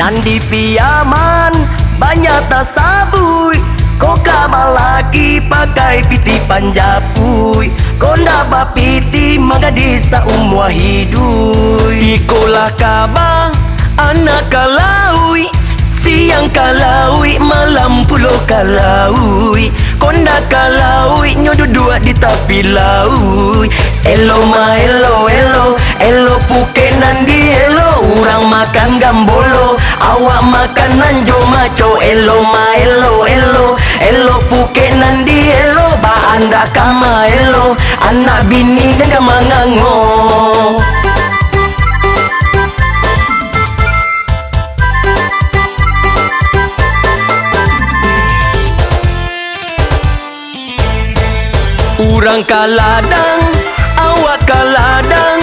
Andi piaman banyak tak sabui, koka malaki pakai piti panjapui, konda bapiti magadisa umwa hidui. Ikolah kaba anak kalaui, siang kalaui malam pulo kalaui, konda kalaui nyodudua di tapi laui. Elo ma elo elo elo puke nandi elo, urang makan gambolo awak makan nanjo maco. Elo ma elo elo elo puke nandi elo, ba anda kama elo anak bini dan kamangango. Urang kaladang, awak kaladang,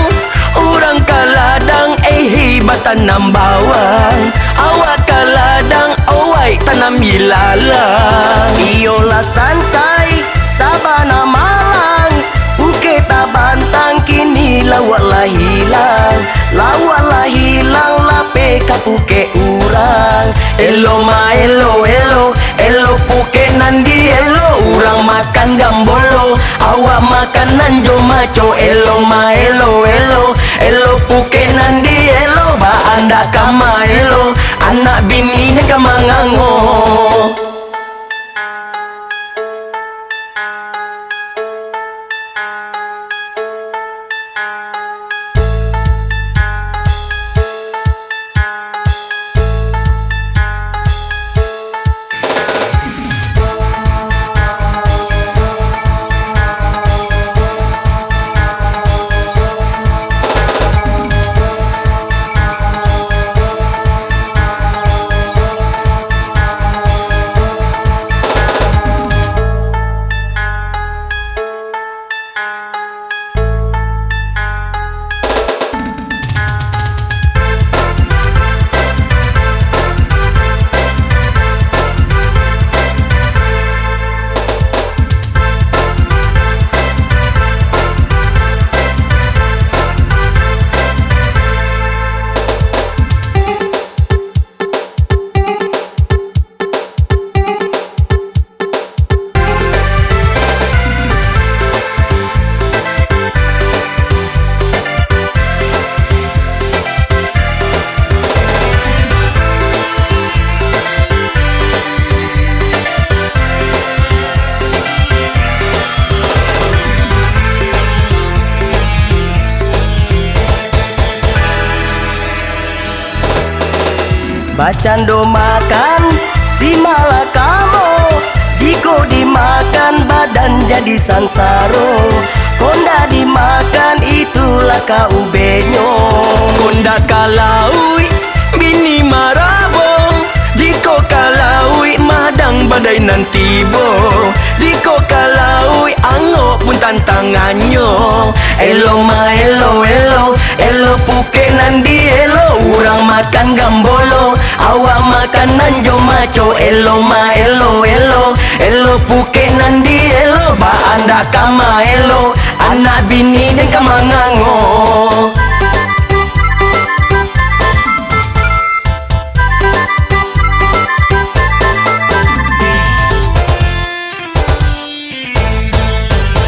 urang kaladang, hebat tanam bawang, awak kaladang, owai tanam ilalang. Iolah sansai, sabana malang, uke tabantang kini lawaklah hilang, lawaklah hilang lape kapuke urang. Elo ma elo elo elo puke nandi elo, urang makan gambolo awak makan nanjo maco. Elo ma elo elo elo puke nandi elo, ba anda kama elo anak bini dan kamangango. Bacando makan si malakamo, jiko dimakan badan jadi sansaro, konda dimakan itulah kaubenyo. Konda kalaui bini marabo, jiko kalaui madang badai nantibo, jiko kalaui ango pun tantangannya. Elo ma elo elo elo puke nandi elo, urang makan gambolo awak makan nanjo maco. Elo ma elo elo elo puke nandi elo, ba anda kama elo anak bini dan kamangango.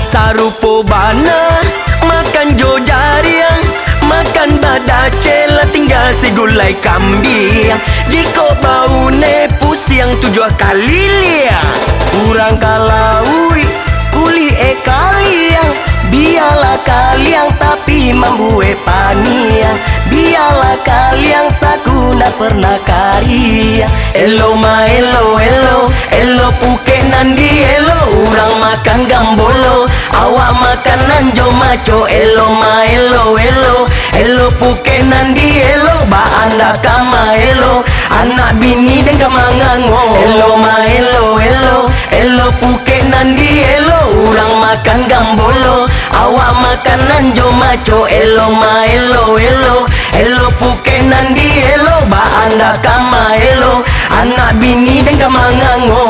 Sarupo bana makan jojariang, makan badacela tinggal si gulai kambing, jiko baune pusiang tujuh kali liang. Urang kalaui kuli kaliang, biarlah kaliang tapi mambue paniang, biarlah kaliang sakuna pernah karya. Elo ma elo elo elo puke nandi elo, urang makan gambolo awak makan nanjo maco. Elo ma elo elo elo puke nandi elo, ba anda kama elo anak bini dan kamangango. Elo ma elo elo elo puke nandi elo, urang makan gambolo awak makan nanjo maco. Elo ma elo elo elo puke nandi elo, ba anda kama elo anak bini dan kamangango.